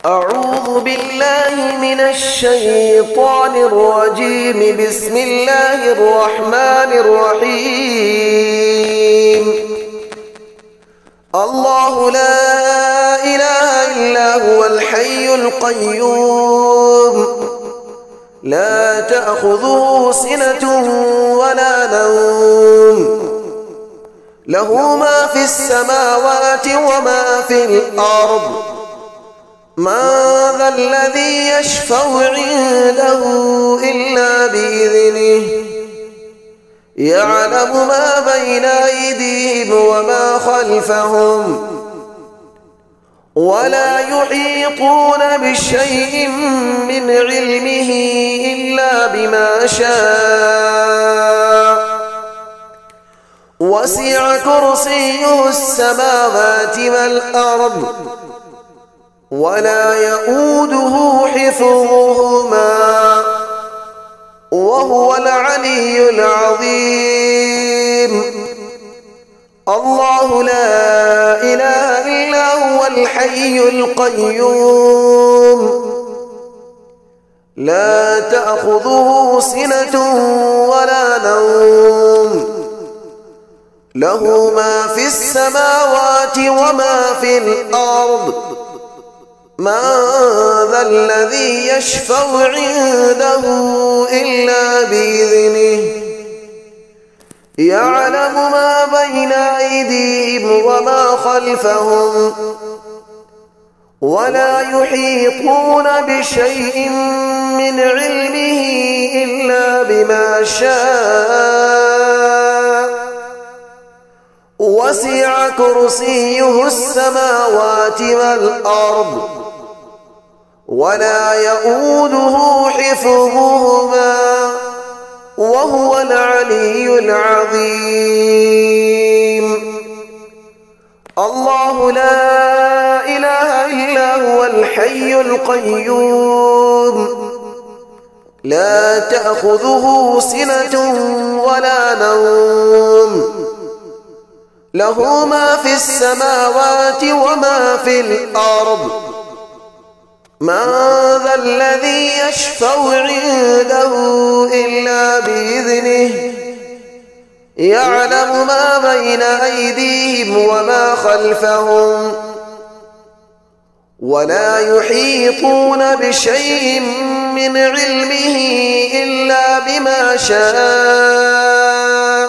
أعوذ بالله من الشيطان الرجيم. بسم الله الرحمن الرحيم. الله لا إله إلا هو الحي القيوم، لا تأخذه سنة ولا نوم، له ما في السماوات وما في الأرض. من ذا الذي يشفع عنده إلا بإذنه، يعلم ما بين أيديهم وما خلفهم، ولا يحيطون بشيء من علمه إلا بما شاء. وسع كرسيه السماوات والأرض، ولا يؤوده حفظهما، وهو العلي العظيم. الله لا إله إلا هو الحي القيوم، لا تأخذه سنة ولا نوم، له ما في السماوات وما في الأرض. من ذا الذي يشفع عنده إلا بإذنه، يعلم ما بين أيديهم وما خلفهم، ولا يحيطون بشيء من علمه إلا بما شاء. وسع كرسيه السماوات والأرض، ولا يؤوده حفظهما، وهو العلي العظيم. الله لا إله إلا هو الحي القيوم، لا تأخذه سنة ولا نوم، له ما في السماوات وما في الأرض. من ذا الذي يشفع عنده إلا بإذنه، يعلم ما بين أيديهم وما خلفهم، ولا يحيطون بشيء من علمه إلا بما شاء.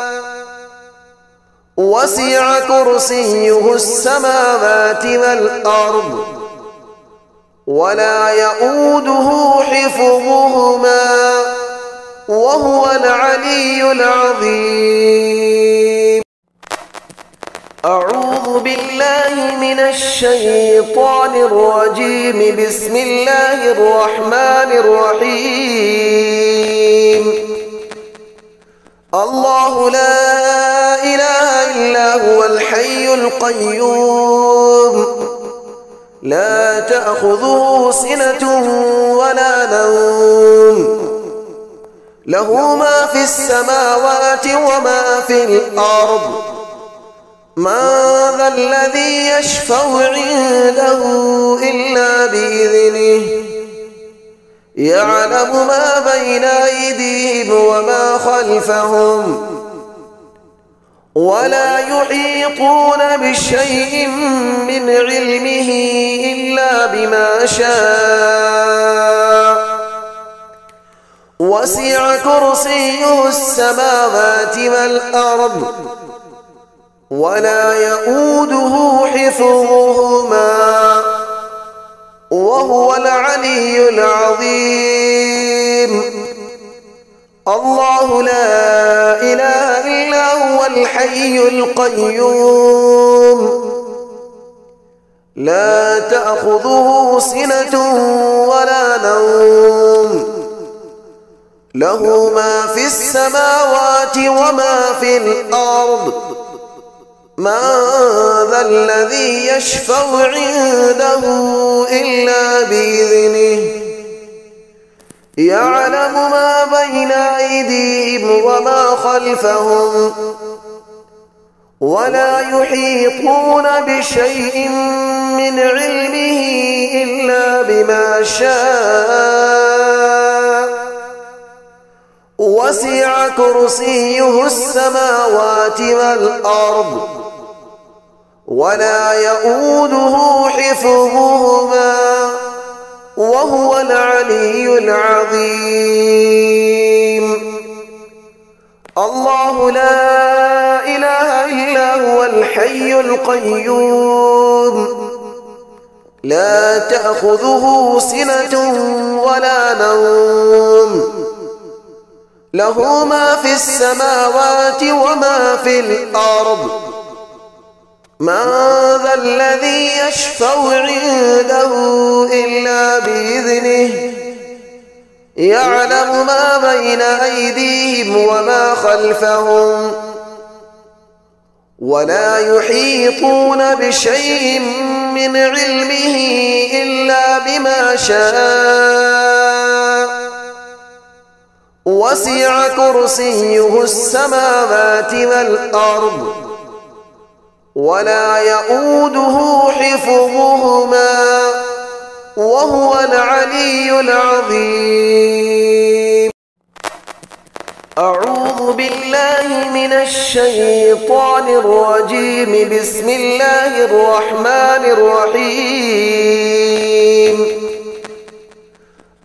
وسع كرسيه السماوات والأرض، ولا يؤوده حفظهما، وهو العلي العظيم. أعوذ بالله من الشيطان الرجيم. بسم الله الرحمن الرحيم. الله لا إله إلا هو الحي القيوم، لا تأخذه سنة ولا نوم، له ما في السماوات وما في الأرض. من ذا الذي يشفع عنده إلا بإذنه، يعلم ما بين أيديهم وما خلفهم، ولا يحيطون بشيء من علمه إلا بما شاء. وسع كرسيه السماوات والأرض، ولا يؤوده حفظهما، وهو العلي العظيم. الله لا إله إلا هو الحي القيوم، لا تأخذه سنة ولا نوم، له ما في السماوات وما في الأرض. من ذا الذي يشفع عنده إلا بإذنه، يعلم ما بين أيديهم وما خلفهم، ولا يحيطون بشيء من علمه إلا بما شاء وسع كرسيه السماوات والأرض ولا يؤوده حفظهما وهو العلي العظيم الله لا إله إلا هو الحي القيوم لا تأخذه سنة ولا نوم له ما في السماوات وما في الأرض من ذا الذي يشفع عنده إلا بإذنه يعلم ما بين أيديهم وما خلفهم ولا يحيطون بشيء من علمه إلا بما شاء وسع كرسيه السماوات والأرض ولا يؤوده حفظهما وهو العلي العظيم أعوذ بالله من الشيطان الرجيم بسم الله الرحمن الرحيم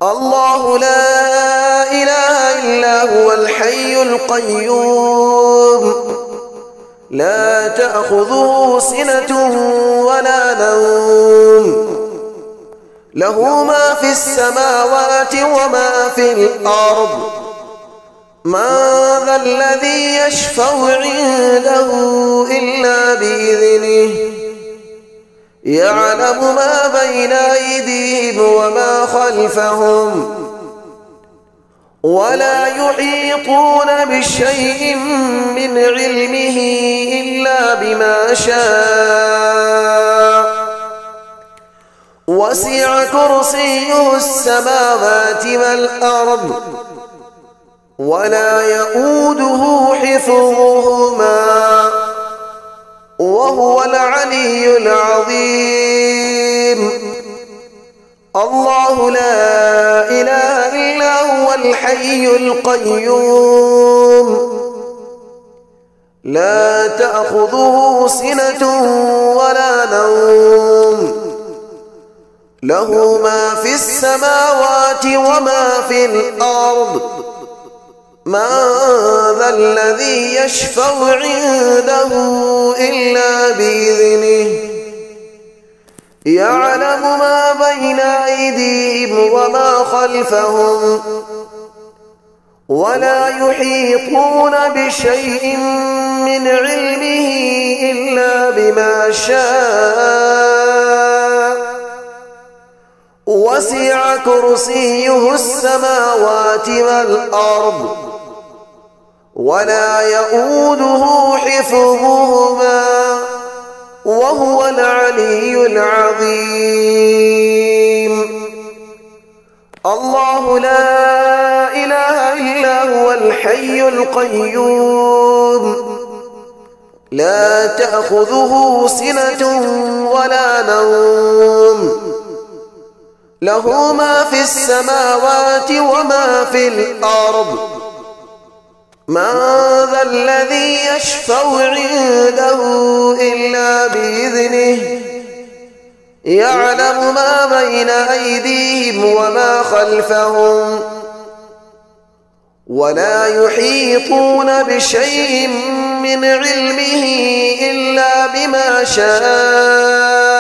الله لا إله إلا هو الحي القيوم لا تأخذه سنة ولا نوم له ما في السماوات وما في الأرض من ذا الذي يشفع عنده إلا بإذنه يعلم ما بين أيديهم وما خلفهم ولا يحيطون بشيء من علمه إلا بما شاء وسع كرسيه السماوات والأرض ولا يؤوده حفظهما وهو العلي العظيم الله لا إله إلا هو الحي القيوم لا تأخذه سنة ولا نوم له ما في السماوات وما في الأرض من ذا الذي يشفع عنده إلا بإذنه يعلم ما بين أيديهم وما خلفهم ولا يحيطون بشيء من علمه إلا بما شاء وسع كرسيه السماوات والأرض ولا يؤوده حفظهما وهو العلي العظيم الله لا إله إلا هو الحي القيوم لا تأخذه سنة ولا نوم له ما في السماوات وما في الأرض من ذا الذي يشفع عنده إلا بإذنه يعلم ما بين أيديهم وما خلفهم ولا يحيطون بشيء من علمه إلا بما شاء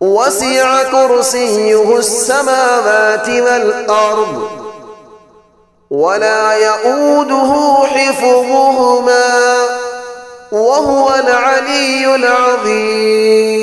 وسع كرسيه السماوات والأرض ولا يؤوده حفظهما وهو العلي العظيم